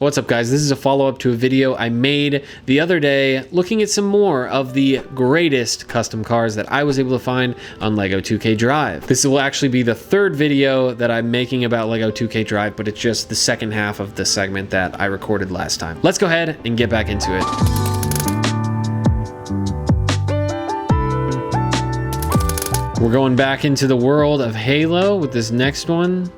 What's up, guys? This is a follow-up to a video I made the other day looking at some more of the greatest custom cars that I was able to find on LEGO 2K Drive. This will actually be the third video that I'm making about LEGO 2K Drive, but it's just the second half of the segment that I recorded last time. Let's go ahead and get back into it. We're going back into the world of Halo with this next one.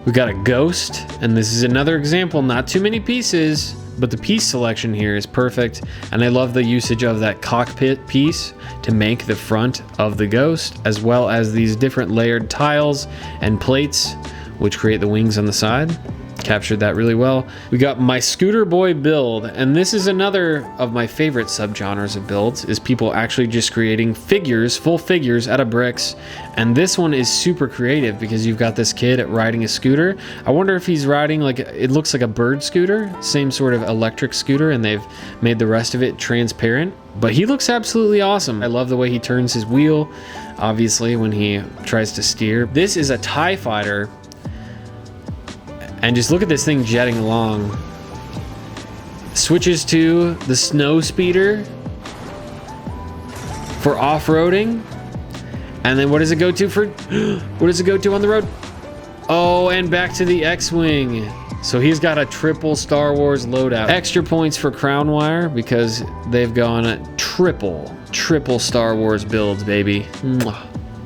We got a ghost, and this is another example, not too many pieces, but the piece selection here is perfect. And I love the usage of that cockpit piece to make the front of the ghost, as well as these different layered tiles and plates, which create the wings on the side. Captured that really well. We got my scooter boy build, and this is another of my favorite subgenres of builds, is people actually just creating figures, full figures out of bricks. And this one is super creative because you've got this kid riding a scooter. I wonder if he's riding like, it looks like a bird scooter, same sort of electric scooter, and they've made the rest of it transparent, but he looks absolutely awesome. I love the way he turns his wheel, obviously, when he tries to steer. This is a TIE fighter. And just look at this thing jetting along. Switches to the snow speeder for off-roading. And then what does it go to for, what does it go to on the road? Oh, and back to the X-Wing. So he's got a triple Star Wars loadout. Extra points for Crown Wire because they've gone triple Star Wars builds, baby. Mwah.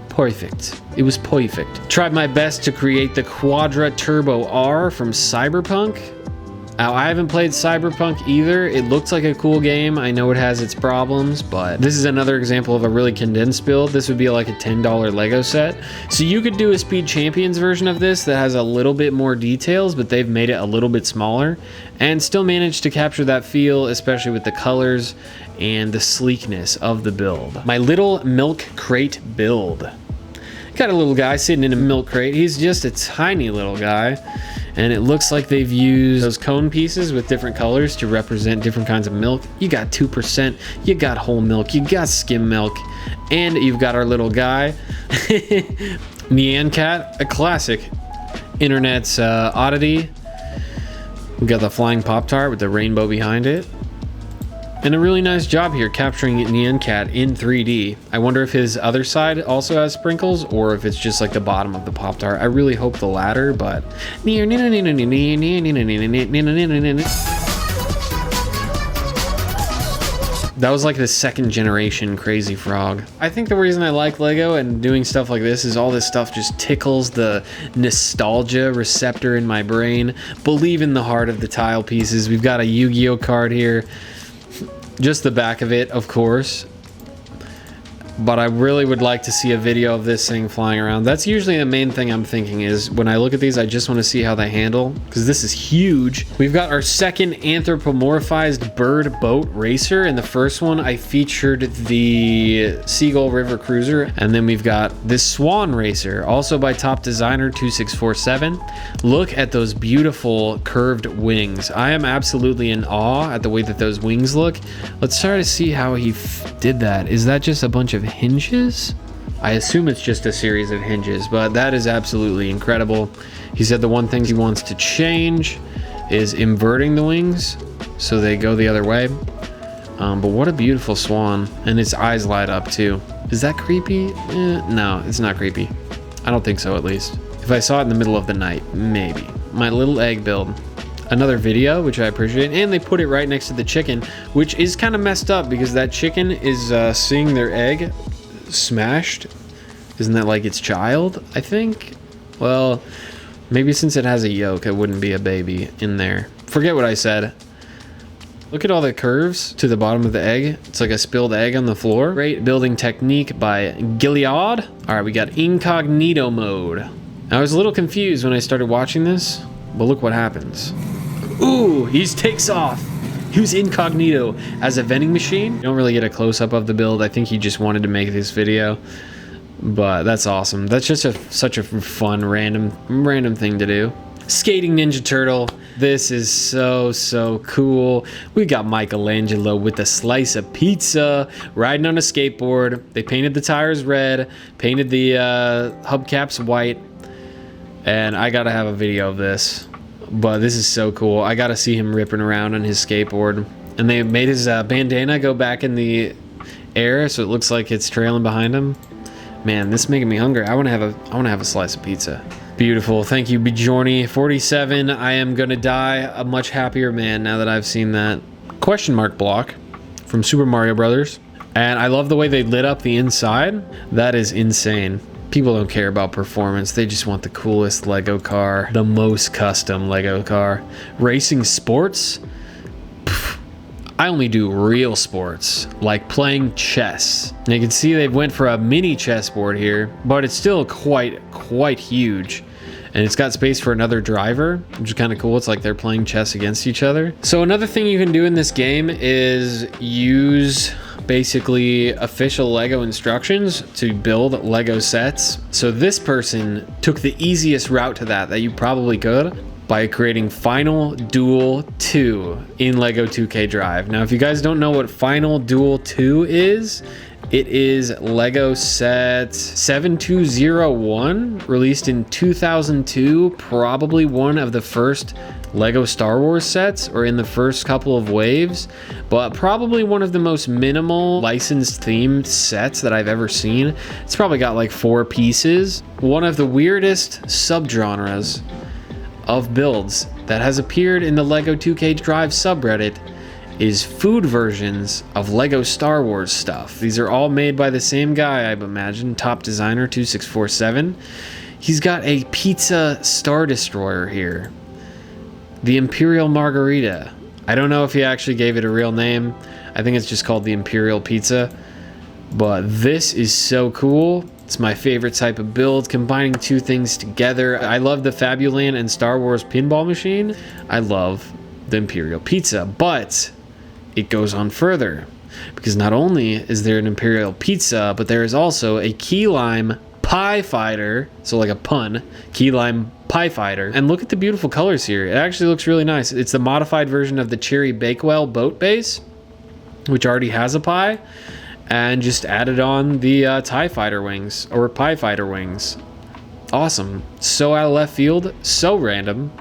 Perfect. It was perfect. Tried my best to create the Quadra Turbo R from Cyberpunk. Now, I haven't played Cyberpunk either. It looks like a cool game. I know it has its problems, but this is another example of a really condensed build. This would be like a $10 Lego set. So you could do a Speed Champions version of this that has a little bit more details, but they've made it a little bit smaller and still managed to capture that feel, especially with the colors and the sleekness of the build. My little milk crate build. Got a little guy sitting in a milk crate. He's just a tiny little guy, and it looks like they've used those cone pieces with different colors to represent different kinds of milk. You got 2%, you got whole milk, you got skim milk, and you've got our little guy, Nyan Cat, a classic internet's oddity. We got the flying Pop-Tart with the rainbow behind it. And a really nice job here capturing Nyan Cat in 3D. I wonder if his other side also has sprinkles or if it's just like the bottom of the Pop-Tart. I really hope the latter, but... That was like the second generation Crazy Frog. I think the reason I like Lego and doing stuff like this is all this stuff just tickles the nostalgia receptor in my brain. Believe in the heart of the tile pieces. We've got a Yu-Gi-Oh card here. Just the back of it, of course. But I really would like to see a video of this thing flying around. That's usually the main thing I'm thinking is when I look at these, I just want to see how they handle, because this is huge. We've got our second anthropomorphized bird boat racer. In the first one, I featured the Seagull River Cruiser. And then we've got this Swan Racer, also by Top Designer 2647. Look at those beautiful curved wings. I am absolutely in awe at the way that those wings look. Let's try to see how he did that. Is that just a bunch of hinges? I assume it's just a series of hinges, but that is absolutely incredible. He said the one thing he wants to change is inverting the wings so they go the other way. But what a beautiful swan, and its eyes light up too. Is that creepy? No, it's not creepy. I don't think so, at least. If I saw it in the middle of the night, maybe. My little egg build. Another video, which I appreciate, and they put it right next to the chicken, which is kind of messed up because that chicken is seeing their egg smashed. Isn't that like its child, I think? Well, maybe since it has a yolk, it wouldn't be a baby in there. Forget what I said. Look at all the curves to the bottom of the egg. It's like a spilled egg on the floor. Great building technique by Gilead. All right, we got incognito mode. I was a little confused when I started watching this, but look what happens. Ooh, he takes off. He was incognito as a vending machine. You don't really get a close-up of the build. I think he just wanted to make this video, but that's awesome. That's just such a fun, random thing to do. Skating Ninja Turtle. This is so cool. We got Michelangelo with a slice of pizza riding on a skateboard. They painted the tires red, painted the hubcaps white, and I gotta have a video of this. but this is so cool. I gotta see him ripping around on his skateboard. And they made his bandana go back in the air, so it looks like it's trailing behind him. Man, this is making me hungry. I want to have a slice of pizza. Beautiful. Thank you, Bjorny. 47. I am gonna die a much happier man now that I've seen that question mark block from Super Mario Brothers. And I love the way they lit up the inside. That is insane. People don't care about performance. They just want the coolest Lego car, the most custom Lego car. Racing sports? Pff, I only do real sports, like playing chess. And you can see they went for a mini chessboard here, but it's still quite huge. And it's got space for another driver, which is kind of cool. It's like they're playing chess against each other. So another thing you can do in this game is use basically official Lego instructions to build Lego sets. So this person took the easiest route to that you probably could by creating Final Duel 2 in Lego 2K Drive. Now, if you guys don't know what Final Duel 2 is, it is Lego set 7201, released in 2002, probably one of the first Lego Star Wars sets, or in the first couple of waves, but probably one of the most minimal licensed themed sets that I've ever seen. It's probably got like 4 pieces. One of the weirdest subgenres of builds that has appeared in the Lego 2K Drive subreddit is food versions of Lego Star Wars stuff. These are all made by the same guy, I imagine, Top Designer 2647. He's got a pizza Star Destroyer here. The Imperial Margarita. I don't know if he actually gave it a real name. I think it's just called the Imperial Pizza. But this is so cool. It's my favorite type of build, combining two things together. I love the Fabuland and Star Wars pinball machine. I love the Imperial Pizza, but it goes on further. Because not only is there an Imperial Pizza, but there is also a key lime pie fighter. So like a pun, key lime pie fighter. And look at the beautiful colors here. It actually looks really nice. It's the modified version of the Cherry Bakewell boat base, which already has a pie, and just added on the TIE fighter wings, or pie fighter wings. Awesome. So out of left field, so random,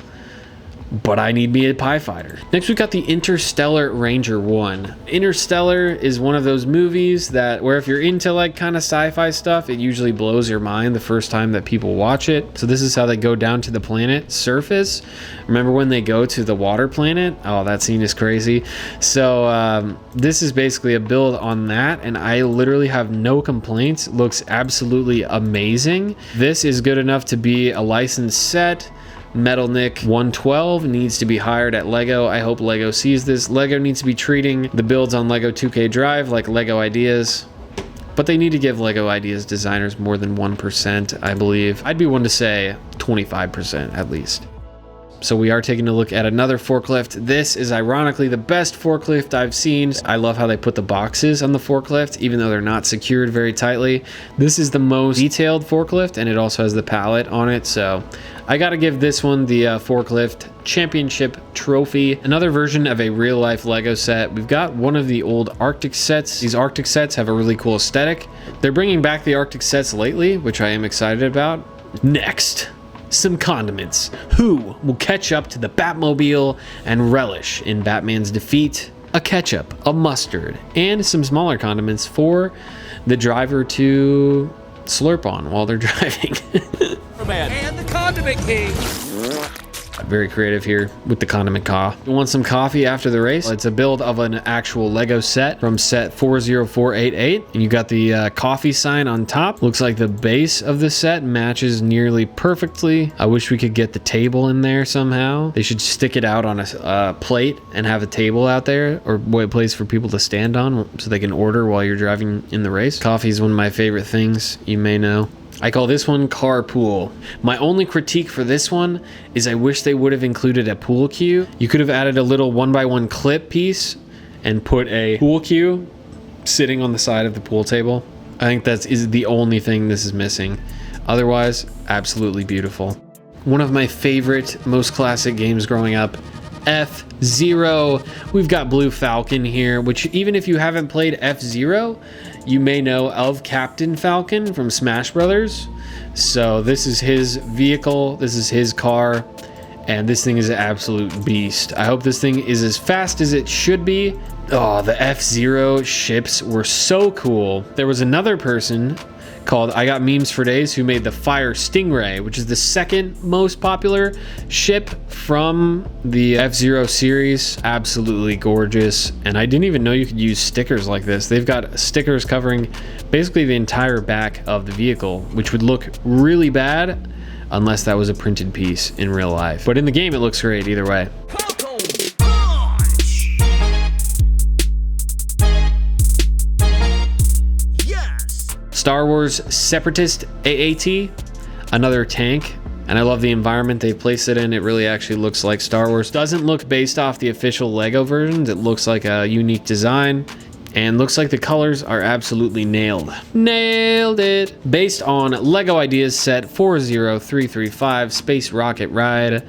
but I need me a pie fighter. Next we got the Interstellar Ranger 1. Interstellar is one of those movies that where if you're into like kind of sci-fi stuff, it usually blows your mind the first time that people watch it. So this is how they go down to the planet surface. Remember when they go to the water planet? Oh, that scene is crazy. So this is basically a build on that, and I literally have no complaints. It looks absolutely amazing. This is good enough to be a licensed set. Metalnick 112 needs to be hired at Lego. I hope Lego sees this. Lego needs to be treating the builds on Lego 2K Drive like Lego Ideas, but they need to give Lego Ideas designers more than 1%, I believe. I'd be one to say 25% at least. So we are taking a look at another forklift. This is ironically the best forklift I've seen. I love how they put the boxes on the forklift, even though they're not secured very tightly. This is the most detailed forklift, and it also has the pallet on it. So I gotta give this one the forklift championship trophy. Another version of a real life Lego set. We've got one of the old Arctic sets. These Arctic sets have a really cool aesthetic. They're bringing back the Arctic sets lately, which I am excited about. Next, some condiments. Who will catch up to the Batmobile and relish in Batman's defeat? A ketchup, a mustard, and some smaller condiments for the driver to slurp on while they're driving. And the condiment king. Very creative here with the condiment car. You want some coffee after the race? It's a build of an actual Lego set from set 40488. And you got the coffee sign on top. Looks like the base of the set matches nearly perfectly. I wish we could get the table in there somehow. They should stick it out on a plate and have a table out there, or a place for people to stand on so they can order while you're driving in the race. Coffee is one of my favorite things, you may know. I call this one carpool. My only critique for this one is I wish they would have included a pool cue. You could have added a little 1x1 clip piece and put a pool cue sitting on the side of the pool table. I think that is the only thing this is missing. Otherwise, absolutely beautiful. One of my favorite, most classic games growing up, F-Zero. We've got Blue Falcon here, which even if you haven't played F-Zero, you may know of Captain Falcon from Smash Brothers. So this is his vehicle, this is his car, and this thing is an absolute beast. I hope this thing is as fast as it should be. Oh, the F-Zero ships were so cool. There was another person called I Got Memes for Days who made the Fire Stingray, which is the second most popular ship from the F-Zero series. Absolutely gorgeous. And I didn't even know you could use stickers like this. They've got stickers covering basically the entire back of the vehicle, which would look really bad unless that was a printed piece in real life. But in the game, it looks great either way. Star Wars Separatist AAT, another tank, and I love the environment they placed it in. It really actually looks like Star Wars. Doesn't look based off the official Lego versions. It looks like a unique design, and looks like the colors are absolutely nailed. Nailed it! Based on Lego Ideas set 40335 Space Rocket Ride.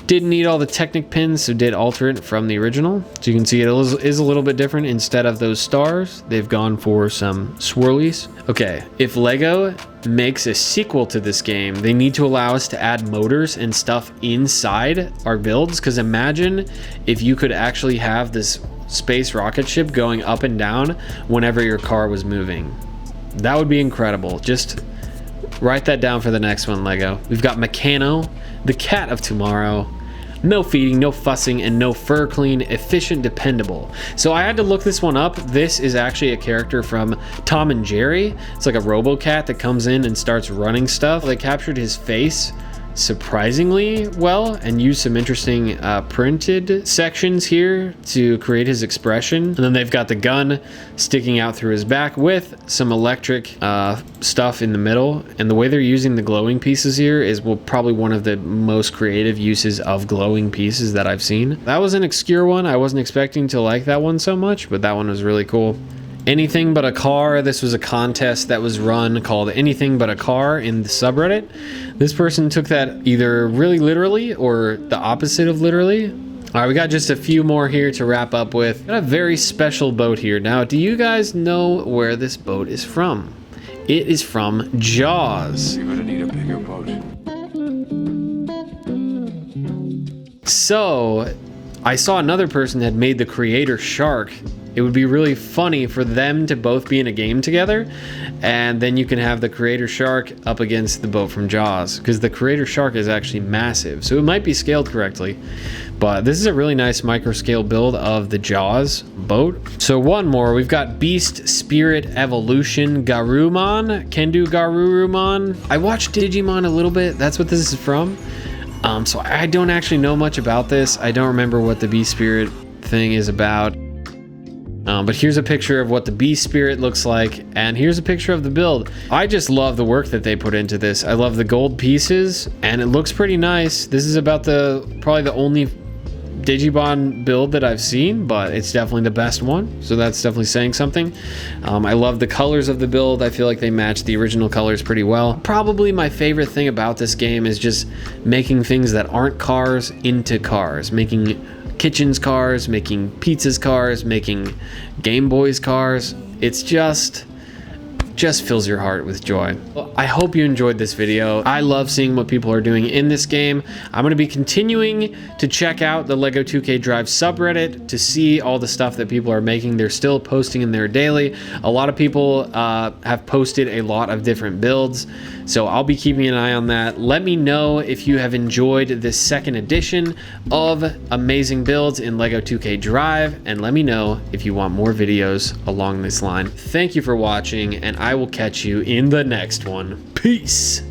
Didn't need all the Technic pins, so did alter it from the original. So you can see it is a little bit different. Instead of those stars, they've gone for some swirlies. Okay, if Lego makes a sequel to this game, they need to allow us to add motors and stuff inside our builds, because imagine if you could actually have this space rocket ship going up and down whenever your car was moving. That would be incredible. Just write that down for the next one, Lego. We've got Meccano, the cat of tomorrow. No feeding, no fussing, and no fur clean, efficient, dependable. So I had to look this one up. This is actually a character from Tom and Jerry. It's like a robo-cat that comes in and starts running stuff. They captured his face surprisingly well and used some interesting printed sections here to create his expression. And then they've got the gun sticking out through his back with some electric stuff in the middle. And the way they're using the glowing pieces here is probably one of the most creative uses of glowing pieces that I've seen. That was an obscure one. I wasn't expecting to like that one so much, but that one was really cool. Anything But a Car. This was a contest that was run called Anything But a Car in the subreddit. This person took that either really literally or the opposite of literally. All right, we got just a few more here to wrap up with. Got a very special boat here. Now, do you guys know where this boat is from? It is from Jaws. You're gonna need a bigger boat. So, I saw another person had made the creator shark. It would be really funny for them to both be in a game together, and then you can have the creator shark up against the boat from Jaws, because the creator shark is actually massive, so it might be scaled correctly. But this is a really nice micro scale build of the Jaws boat. So one more, we've got Beast Spirit Evolution Garurumon, Kendu Garurumon. I watched Digimon a little bit, that's what this is from. So I don't actually know much about this. I don't remember what the Beast Spirit thing is about. But here's a picture of what the Beast Spirit looks like, and here's a picture of the build. I just love the work that they put into this. I love the gold pieces, and it looks pretty nice. This is about probably the only Digimon build that I've seen, but it's definitely the best one, so that's definitely saying something. I love the colors of the build. I feel like they match the original colors pretty well. Probably my favorite thing about this game is just making things that aren't cars into cars, making kitchens cars, making pizzas cars, making Game Boys cars. It's just fills your heart with joy. Well, I hope you enjoyed this video. I love seeing what people are doing in this game. I'm going to be continuing to check out the LEGO 2K Drive subreddit to see all the stuff that people are making. They're still posting in there daily. A lot of people have posted a lot of different builds, so I'll be keeping an eye on that. Let me know if you have enjoyed this second edition of amazing builds in LEGO 2K Drive, and let me know if you want more videos along this line. Thank you for watching, and I will catch you in the next one. Peace.